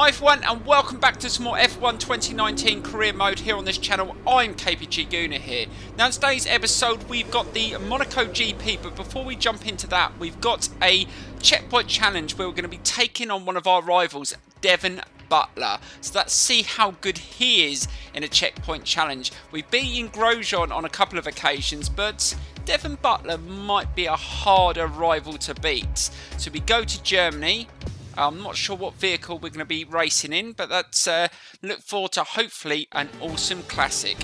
Hi everyone and welcome back to some more F1 2019 career mode here on this channel. I'm KPG-GOONER here. Now in today's episode we've got the Monaco GP, but before we jump into that we've got a checkpoint challenge where we're going to be taking on one of our rivals, Devon Butler. So let's see how good he is in a checkpoint challenge. We've beaten Grosjean on a couple of occasions, but Devon Butler might be a harder rival to beat. So we go to Germany. I'm not sure what vehicle we're going to be racing in, but let's look forward to hopefully an awesome classic.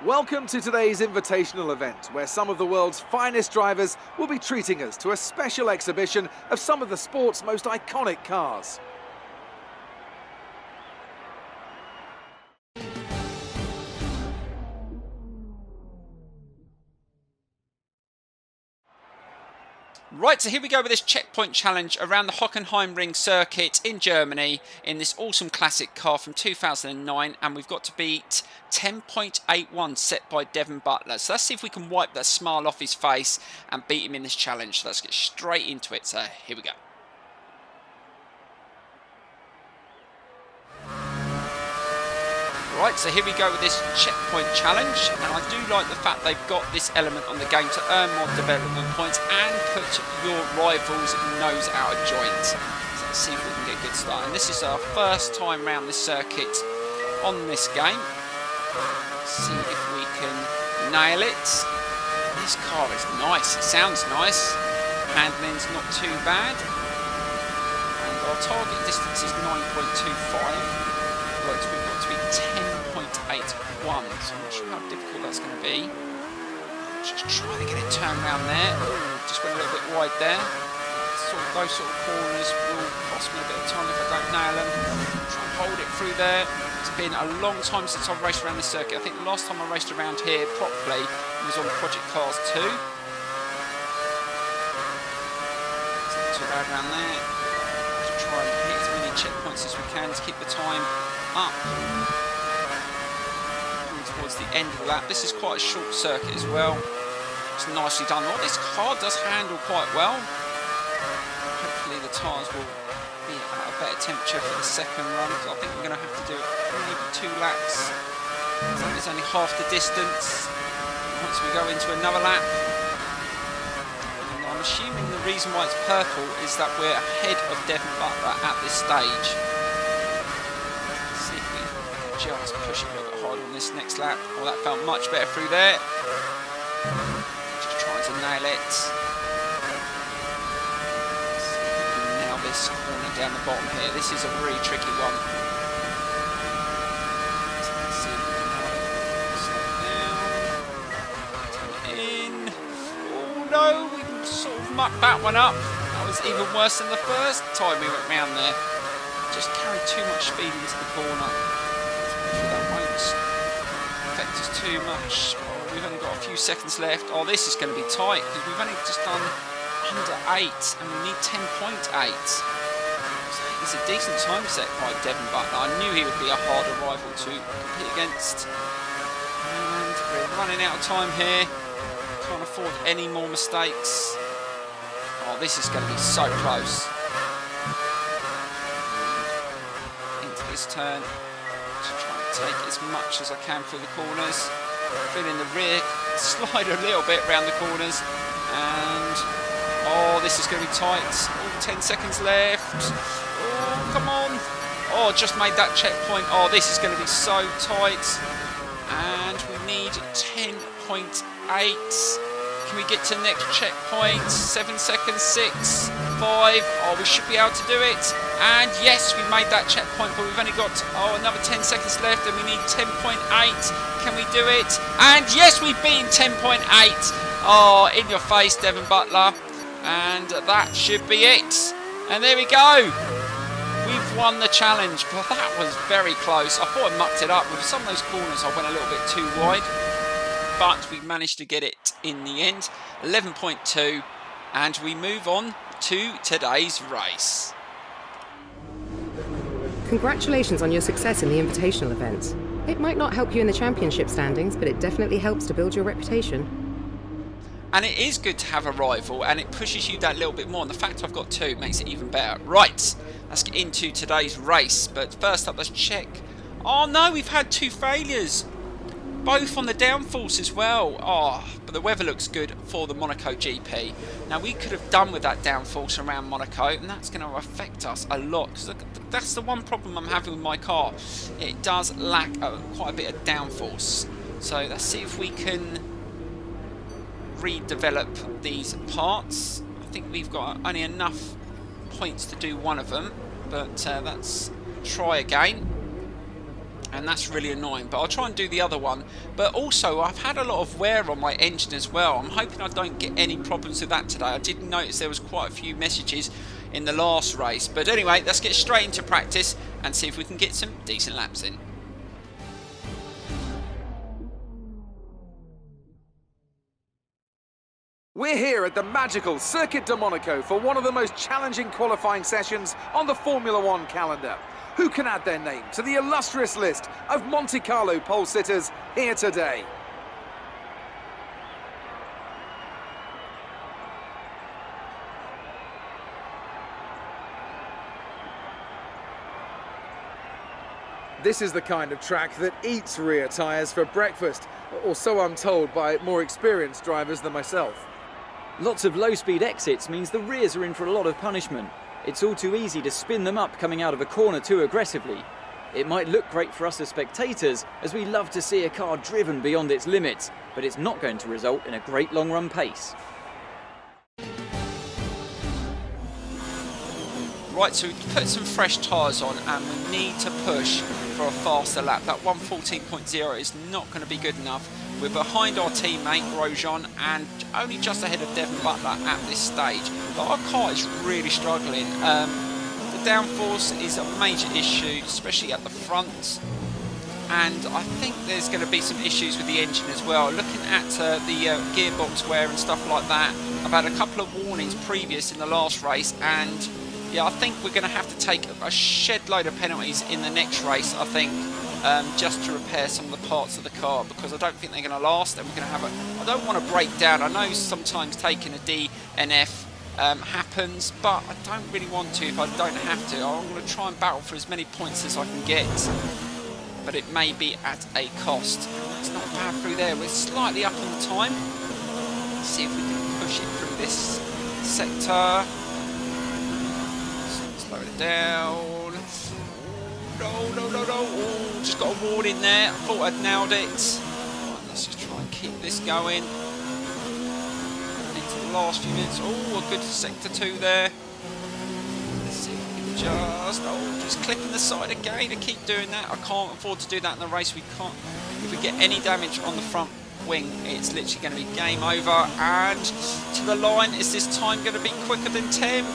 Welcome to today's invitational event, where some of the world's finest drivers will be treating us to a special exhibition of some of the sport's most iconic cars. Right, so here we go with this checkpoint challenge around the Hockenheimring circuit in Germany in this awesome classic car from 2009, and we've got to beat 10.81 set by Devon Butler. So let's see if we can wipe that smile off his face and beat him in this challenge. So let's get straight into it. So here we go. Right, so here we go with this checkpoint challenge, and I do like the fact they've got this element on the game to earn more development points and put your rival's nose out of joint. So let's see if we can get a good start. And this is our first time around this circuit on this game. Let's see if we can nail it. This car is nice, it sounds nice. Handling's not too bad. And our target distance is 9.25. Right, so we've got to be 10.81, so I'm not sure how difficult that's going to be. Just trying to get it turned around there. Just went a little bit wide there. Those sort of corners will cost me a bit of time if I don't nail them. Try and hold it through there. It's been a long time since I've raced around this circuit. I think the last time I raced around here properly was on Project Cars 2. It's not too bad around there. Just try and hit as many checkpoints as we can to keep the time up. Coming towards the end of the lap. This is quite a short circuit as well. It's nicely done. Oh, this car does handle quite well. Hopefully the tyres will be at a better temperature for the second run, because I think we're going to have to do maybe 2 laps. So it's only half the distance once we go into another lap. And I'm assuming the reason why it's purple is that we're ahead of Devon Butler at this stage. Just push it a little bit harder on this next lap. Well, that felt much better through there. Just trying to nail it. See if we can nail this corner down the bottom here. This is a really tricky one. So let's see if we can nail it. Slow it down. Turn it in. Oh no, we sort of mucked that one up. That was even worse than the first time we went round there. Just carried too much speed into the corner. That won't affect us too much. Oh, we've only got a few seconds left. Oh, this is going to be tight because we've only just done under 8 and we need 10.8. So it's a decent time set by Devon Butler. I knew he would be a harder rival to compete against. And we're running out of time here. Can't afford any more mistakes. Oh, this is going to be so close. Into this turn. Take as much as I can through the corners, feeling the rear slide a little bit around the corners, and oh, this is going to be tight. Oh, 10 seconds left. Oh, come on. Oh, just made that checkpoint. Oh, this is going to be so tight, and we need 10.8. Can we get to the next checkpoint? 7 seconds, 6, 5. Oh, we should be able to do it. And yes, we made that checkpoint, but we've only got another 10 seconds left, and we need 10.8. Can we do it? And yes, we've beaten 10.8. Oh, in your face, Devon Butler. And that should be it. And there we go. We've won the challenge, but that was very close. I thought I mucked it up. With some of those corners, I went a little bit too wide. But we managed to get it in the end, 11.2, and we move on to today's race. Congratulations on your success in the invitational event. It might not help you in the championship standings, but it definitely helps to build your reputation. And it is good to have a rival, and it pushes you that little bit more. And the fact I've got 2 makes it even better. Right, let's get into today's race. But first up, let's check. Oh no, we've had 2 failures. Both on the downforce as well. Oh, but the weather looks good for the Monaco GP. Now, we could have done with that downforce around Monaco, and that's going to affect us a lot. Because that's the one problem I'm having with my car. It does lack quite a bit of downforce. So let's see if we can redevelop these parts. I think we've got only enough points to do one of them. But let's try again. And that's really annoying, but I'll try and do the other one. But also, I've had a lot of wear on my engine as well. I'm hoping I don't get any problems with that today. I did notice there was quite a few messages in the last race. But anyway, let's get straight into practice and see if we can get some decent laps in. We're here at the magical Circuit de Monaco for one of the most challenging qualifying sessions on the Formula One calendar. Who can add their name to the illustrious list of Monte Carlo pole sitters here today? This is the kind of track that eats rear tyres for breakfast, or so I'm told by more experienced drivers than myself. Lots of low-speed exits means the rears are in for a lot of punishment. It's all too easy to spin them up coming out of a corner too aggressively. It might look great for us as spectators, as we love to see a car driven beyond its limits, but it's not going to result in a great long-run pace. Right, so we put some fresh tyres on and we need to push for a faster lap. That 1:14.0 is not going to be good enough. We're behind our teammate Grosjean and only just ahead of Devon Butler at this stage. But our car is really struggling. The downforce is a major issue, especially at the front. And I think there's going to be some issues with the engine as well. Looking at the gearbox wear and stuff like that, I've had a couple of warnings previous in the last race, and yeah, I think we're going to have to take a shed load of penalties in the next race, I think, just to repair some of the parts of the car, because I don't think they're going to last, and we're going to have I don't want to break down. I know sometimes taking a DNF happens, but I don't really want to if I don't have to. I'm going to try and battle for as many points as I can get, but it may be at a cost. It's not bad through there. We're slightly up on the time. Let's see if we can push it through this sector. Slow it down. No, no, no, no. Oh, just got a warning there. I thought I'd nailed it. Right, let's just try and keep this going. Into the last few minutes. Oh, a good sector 2 there. Let's see if we can just clipping the side again. I keep doing that. I can't afford to do that in the race. We can't. If we get any damage on the front wing, it's literally going to be game over. And to the line, is this time going to be quicker than 10?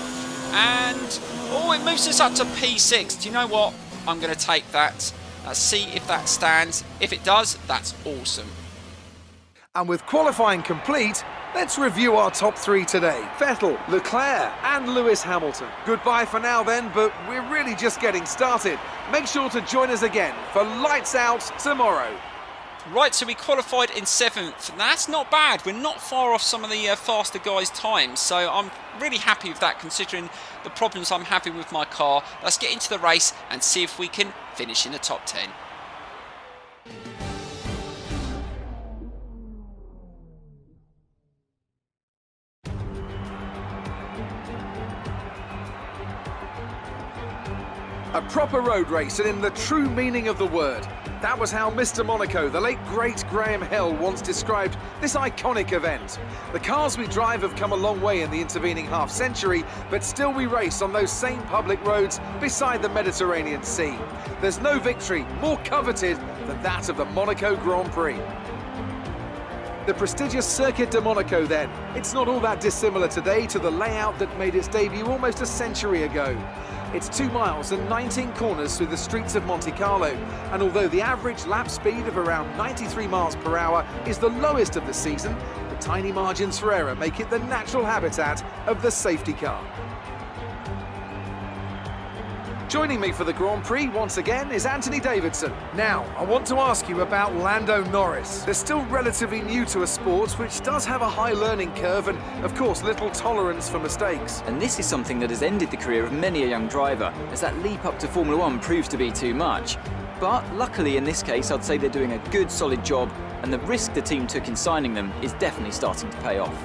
And oh, it moves us up to P6. Do you know what? I'm going to take that. Let's see if that stands. If it does, that's awesome. And with qualifying complete, let's review our top 3 today. Vettel, Leclerc and Lewis Hamilton. Goodbye for now then, but we're really just getting started. Make sure to join us again for Lights Out tomorrow. Right, so we qualified in 7th. That's not bad. We're not far off some of the faster guys' times, so I'm really happy with that considering the problems I'm having with my car. Let's get into the race and see if we can finish in the top 10. A proper road race, and in the true meaning of the word. That was how Mr. Monaco, the late great Graham Hill, once described this iconic event. The cars we drive have come a long way in the intervening half-century, but still we race on those same public roads beside the Mediterranean Sea. There's no victory more coveted than that of the Monaco Grand Prix. The prestigious Circuit de Monaco then. It's not all that dissimilar today to the layout that made its debut almost a century ago. It's 2 miles and 19 corners through the streets of Monte Carlo, and although the average lap speed of around 93 miles per hour is the lowest of the season, the tiny margins for error make it the natural habitat of the safety car. Joining me for the Grand Prix once again is Anthony Davidson. Now, I want to ask you about Lando Norris. They're still relatively new to a sport which does have a high learning curve and, of course, little tolerance for mistakes. And this is something that has ended the career of many a young driver, as that leap up to Formula 1 proves to be too much. But luckily in this case, I'd say they're doing a good solid job, and the risk the team took in signing them is definitely starting to pay off.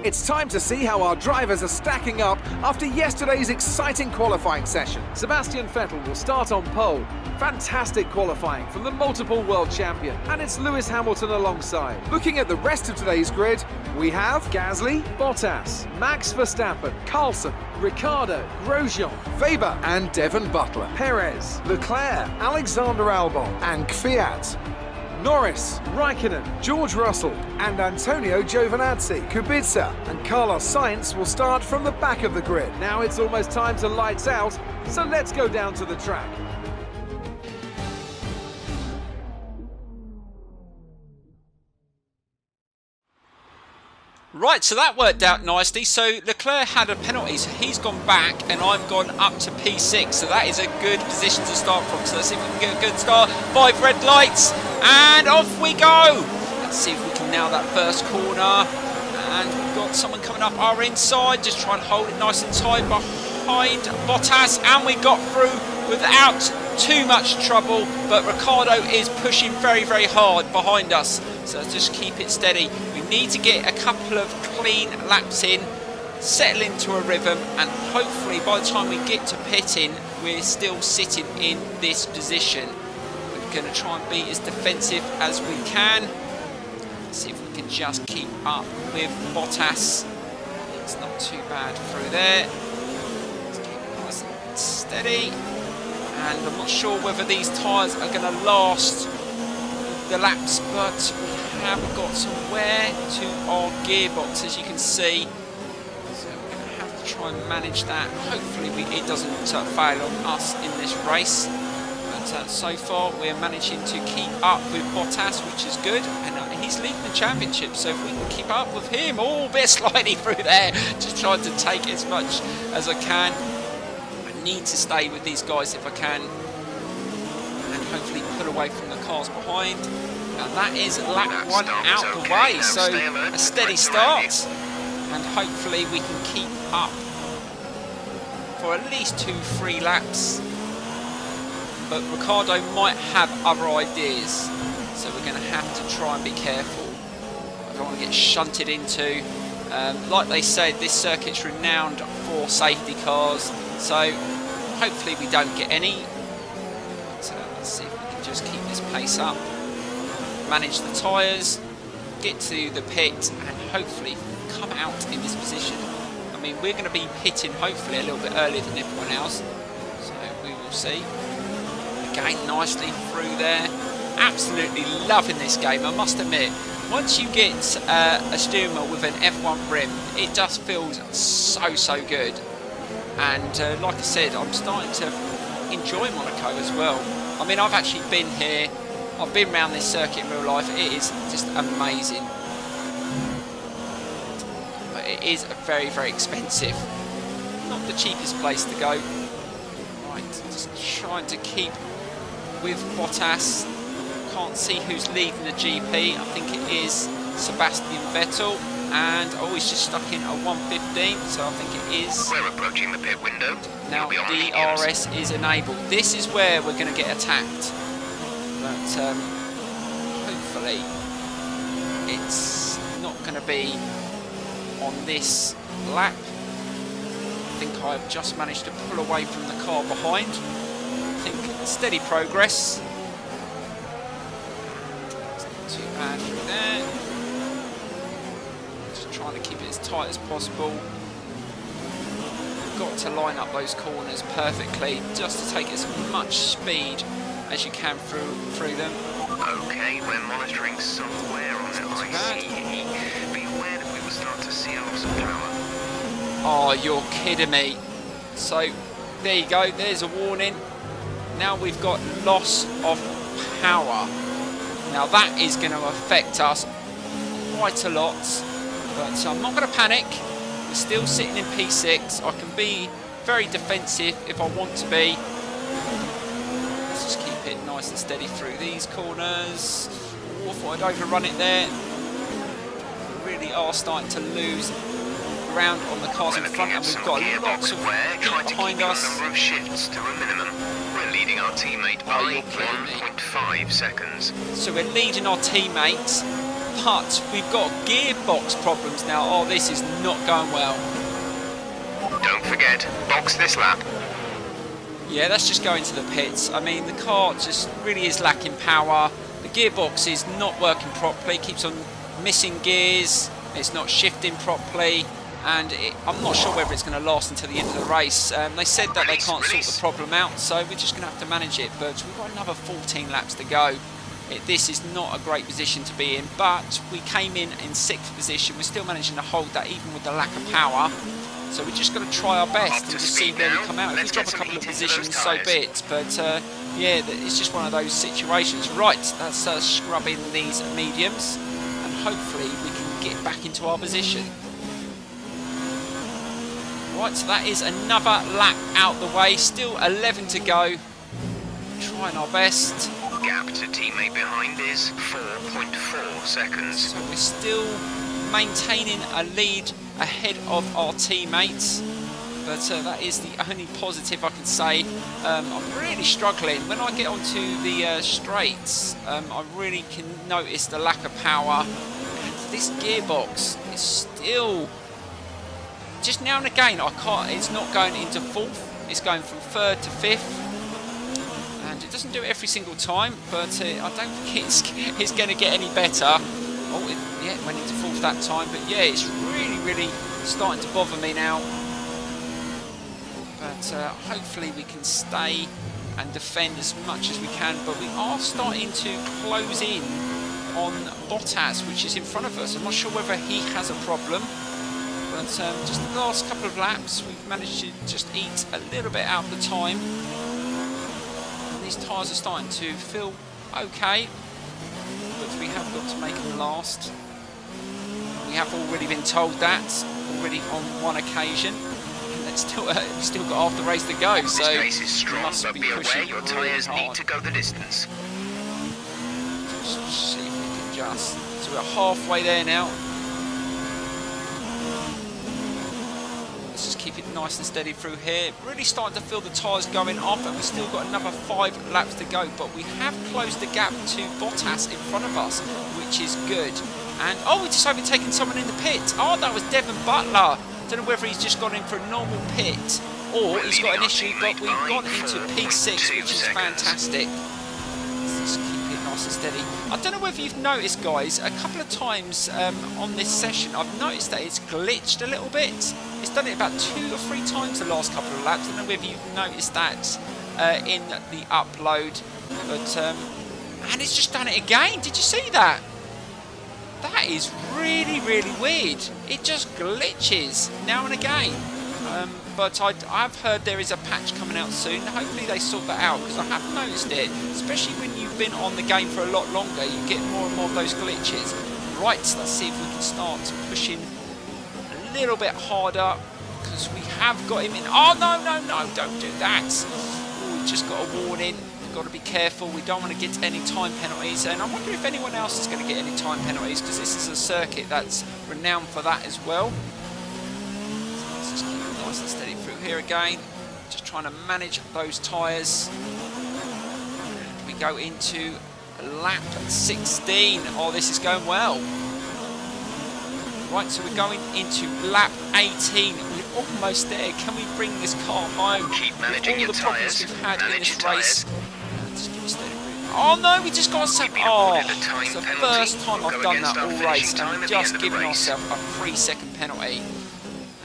It's time to see how our drivers are stacking up after yesterday's exciting qualifying session. Sebastian Vettel will start on pole. Fantastic qualifying from the multiple world champion, and it's Lewis Hamilton alongside. Looking at the rest of today's grid, we have Gasly, Bottas, Max Verstappen, Carlson, Ricciardo, Grosjean, Weber and Devon Butler, Perez, Leclerc, Alexander Albon and Kvyat, Norris, Raikkonen, George Russell and Antonio Giovinazzi. Kubica and Carlos Sainz will start from the back of the grid. Now it's almost time to lights out, so let's go down to the track. Right, so that worked out nicely. So Leclerc had a penalty, so he's gone back and I've gone up to P6. So that is a good position to start from. So let's see if we can get a good start. 5 red lights and off we go. Let's see if we can nail that first corner. And we've got someone coming up our inside. Just try and hold it nice and tight behind Bottas. And we got through without too much trouble. But Ricciardo is pushing very, very hard behind us. So just keep it steady. We need to get a couple of clean laps in, settle into a rhythm, and hopefully by the time we get to pitting, we're still sitting in this position. We're going to try and be as defensive as we can. Let's see if we can just keep up with Bottas. It's not too bad through there. Let's keep it nice and steady. And I'm not sure whether these tyres are going to last the laps, but we have got some wear to our gearbox, as you can see. So we're going to have to try and manage that. Hopefully it doesn't fail on us in this race. But so far we're managing to keep up with Bottas, which is good. And he's leading the championship, so if we can keep up with him, oh, a bit slidey through there. Just trying to take as much as I can. I need to stay with these guys if I can. And hopefully pull away from the cars behind. And that is lap 1 out the way, so a steady start. And hopefully we can keep up for at least 2-3 laps. But Ricciardo might have other ideas, so we're going to have to try and be careful. I don't want to get shunted into. Like they said, this circuit's renowned for safety cars, so hopefully we don't get any. So let's see if we can just keep this pace up, manage the tyres, get to the pit and hopefully come out in this position. I mean, we're going to be pitting hopefully a little bit earlier than everyone else, so we will see. Again, nicely through there. Absolutely loving this game, I must admit. Once you get a steering wheel with an F1 rim, it just feels so good. And like I said, I'm starting to enjoy Monaco as well. I mean, I've actually been here, I've been around this circuit in real life. It is just amazing. But it is very expensive. Not the cheapest place to go. Right, just trying to keep with Bottas. Can't see who's leading the GP. I think it is Sebastian Vettel. And he's just stuck in a 1:15, so I think it is. We're approaching the pit window. Now DRS is enabled. This is where we're going to get attacked. But hopefully it's not going to be on this lap. I think I've just managed to pull away from the car behind. I think steady progress. It's not too bad through there. Just trying to keep it as tight as possible. You've got to line up those corners perfectly just to take as much speed as you can through them. Okay, we're monitoring software on the ICE. Be aware that we will start to see a loss of power. Oh, you're kidding me. So, there you go, there's a warning. Now we've got loss of power. Now that is going to affect us quite a lot. But I'm not going to panic. We're still sitting in P6. I can be very defensive if I want to be. Let's just keep it nice and steady through these corners. Oh, I thought I'd overrun it there. We really are starting to lose ground on the cars in front, and we've got lots of heat behind us. Number of shifts to a minimum. We're leading our teammate by 1.5 seconds. So we're leading our teammates, but we've got gearbox problems now. Oh, this is not going well. Don't forget, box this lap. Yeah, that's just going to the pits. I mean, the car just really is lacking power. The gearbox is not working properly, keeps on missing gears, it's not shifting properly, and I'm not sure whether it's going to last until the end of the race. They said that they can't sort the problem out, so we're just going to have to manage it, but we've got another 14 laps to go. This is not a great position to be in, but we came in 6th position. We're still managing to hold that even with the lack of power. So we're just going to try our best and just see where we come out. If we drop a couple of positions, so be it. But yeah, it's just one of those situations. Right, that's scrubbing these mediums, and hopefully we can get back into our position. Right, so that is another lap out the way. Still 11 to go. Trying our best. Gap to teammate behind is 4.4 seconds. So we're still maintaining a lead ahead of our teammates, but that is the only positive I can say. I'm really struggling when I get onto the straights. I really can notice the lack of power, and this gearbox is still just now and again it's not going into 4th, it's going from 3rd to 5th, and it doesn't do it every single time, but I don't think it's going to get any better. Oh, yeah, it went into 4th that time, but yeah, it's really starting to bother me now. But hopefully we can stay and defend as much as we can, but we are starting to close in on Bottas, which is in front of us. I'm not sure whether he has a problem, but just the last couple of laps we've managed to just eat a little bit out of the time, and these tyres are starting to feel okay. But we have got to make them last. We have already been told that already on one occasion. And still got half the race to go. This So race is strong, but be aware your tyres need to go the distance. Just see if we can just. So we're halfway there now. Let's just keep it nice and steady through here. Really starting to feel the tyres going off, and we've still got another 5 laps to go, but we have closed the gap to Bottas in front of us, which is good. And oh, we've just overtaken someone in the pit. Oh, that was Devon Butler. Don't know whether he's just gone in for a normal pit or he's got an issue, but we've gone into P6, which is fantastic. Let's just keep it nice and steady. I don't know whether you've noticed, guys, a couple of times on this session I've noticed that it's glitched a little bit. It's done it about 2 or 3 times the last couple of laps. I don't know whether you've noticed that in the upload, but and it's just done it again. Did you see that? That is really weird. It just glitches now and again. But I've heard there is a patch coming out soon. Hopefully they sort that out, because I have noticed it, especially when you've been on the game for a lot longer, you get more and more of those glitches. Right, let's see if we can start pushing a little bit harder, because we have got him in. Oh, no, don't do that. Ooh, we just got a warning. We've got to be careful. We don't want to get any time penalties, and I wonder if anyone else is going to get any time penalties, because this is a circuit that's renowned for that as well. So let's just keep it nice and steady through here again. Just trying to manage those tyres. And we go into lap 16. Oh, this is going well. Right, so we're going into lap 18. We're almost there. Can we bring this car home? Keep managing your tyres. We've had in this race. Oh no, we just got a oh, it's the first time I've done that all race, and we've just given ourselves a 3-second penalty.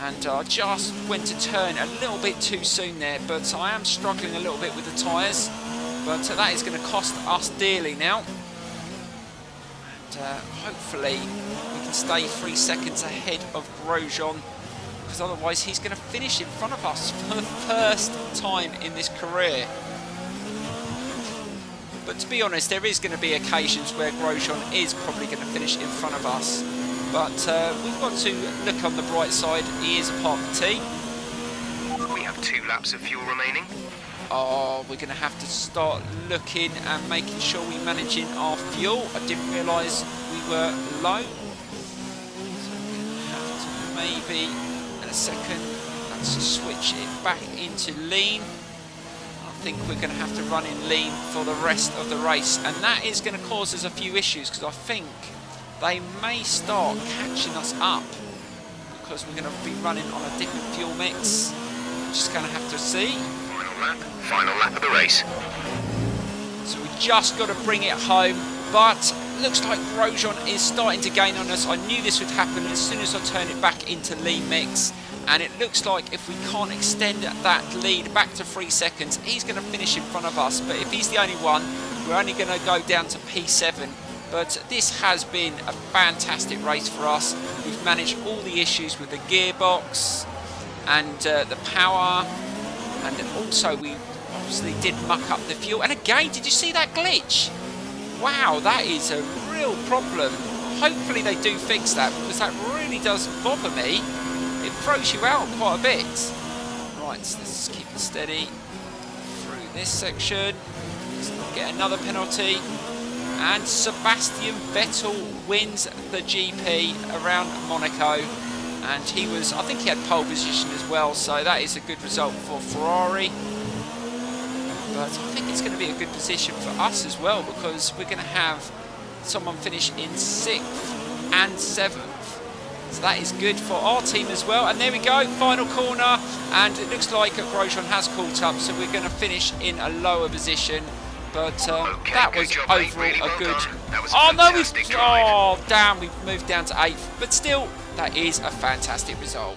And I just went to turn a little bit too soon there, but I am struggling a little bit with the tyres. But that is going to cost us dearly now. And hopefully we can stay 3 seconds ahead of Grosjean, because otherwise he's going to finish in front of us for the first time in this career. But to be honest, there is going to be occasions where Grosjean is probably going to finish in front of us. But we've got to look on the bright side. He is a part of the team. We have 2 laps of fuel remaining. Oh, we're going to have to start looking and making sure we're managing our fuel. I didn't realise we were low. So we're going to have to maybe, in a second, let's switch it back into lean. I think we're going to have to run in lean for the rest of the race. And that is going to cause us a few issues because I think they may start catching us up because we're going to be running on a different fuel mix. We're just going to have to see. Final lap of the race. So we just got to bring it home, but looks like Grosjean is starting to gain on us. I knew this would happen as soon as I turn it back into lean mix, and it looks like if we can't extend that lead back to 3 seconds, he's going to finish in front of us. But if he's the only one, we're only going to go down to P7. But this has been a fantastic race for us. We've managed all the issues with the gearbox and the power. And also we obviously did muck up the fuel. And again, did you see that glitch? Wow, that is a real problem. Hopefully they do fix that because that really does bother me. It throws you out quite a bit. Right, so let's keep it steady through this section. Let's not get another penalty. And Sebastian Vettel wins the GP around Monaco. And he was, I think he had pole position as well, so that is a good result for Ferrari. But I think it's going to be a good position for us as well because we're going to have someone finish in 6th and 7th. So that is good for our team as well. And there we go, final corner. And it looks like Grosjean has caught up, so we're going to finish in a lower position. But that was overall really well a good... Oh no, oh damn, we've moved down to 8th. But still, that is a fantastic result.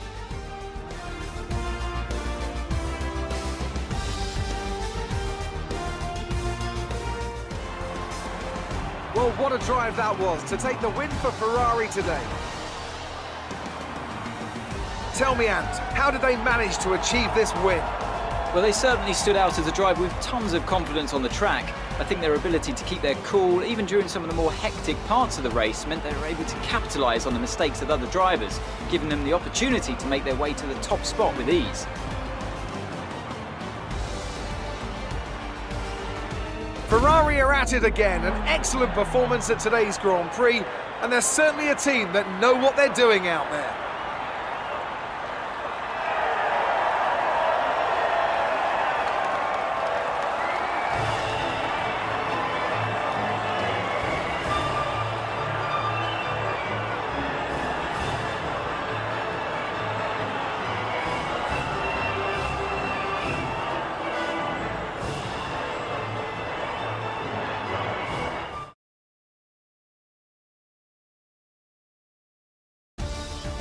Well, what a drive that was to take the win for Ferrari today. Tell me, Ant, how did they manage to achieve this win? Well, they certainly stood out as a drive with tons of confidence on the track. I think their ability to keep their cool, even during some of the more hectic parts of the race, meant they were able to capitalise on the mistakes of other drivers, giving them the opportunity to make their way to the top spot with ease. Ferrari are at it again, an excellent performance at today's Grand Prix, and they're certainly a team that know what they're doing out there.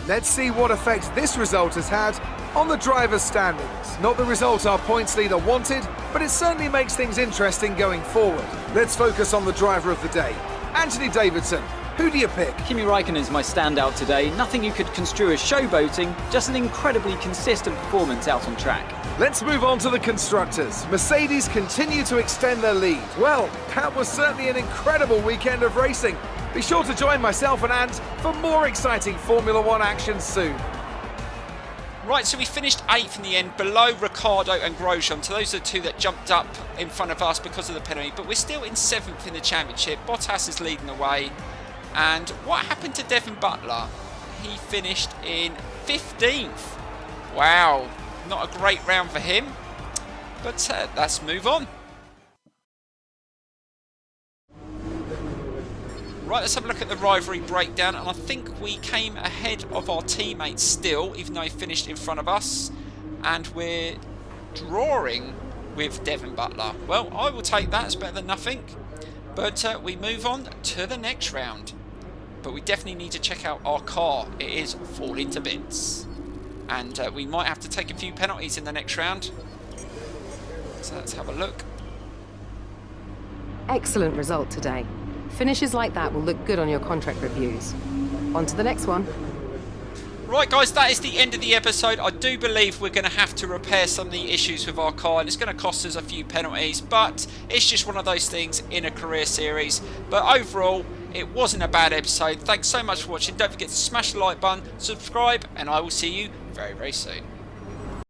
Let's see what effect this result has had on the drivers' standings. Not the result our points leader wanted, but it certainly makes things interesting going forward. Let's focus on the driver of the day. Anthony Davidson, who do you pick? Kimi Räikkönen is my standout today. Nothing you could construe as showboating, just an incredibly consistent performance out on track. Let's move on to the constructors. Mercedes continue to extend their lead. Well, that was certainly an incredible weekend of racing. Be sure to join myself and Ant for more exciting Formula One action soon. Right, so we finished 8th in the end, below Ricciardo and Grosjean. So those are the two that jumped up in front of us because of the penalty. But we're still in 7th in the championship. Bottas is leading the way. And what happened to Devin Butler? He finished in 15th. Wow, not a great round for him. But let's move on. Right, let's have a look at the rivalry breakdown, and I think we came ahead of our teammates still, even though he finished in front of us, and we're drawing with Devin Butler. Well, I will take that, it's better than nothing, but we move on to the next round. But we definitely need to check out our car. It is falling to bits, and we might have to take a few penalties in the next round. So let's have a look. Excellent result today. Finishes like that will look good on your contract reviews. On to the next one. Right guys, that is the end of the episode. I do believe we're going to have to repair some of the issues with our car, and it's going to cost us a few penalties, but it's just one of those things in a career series. But overall, It wasn't a bad episode. Thanks so much for watching. Don't forget to smash the like button, subscribe, and I will see you very, very soon.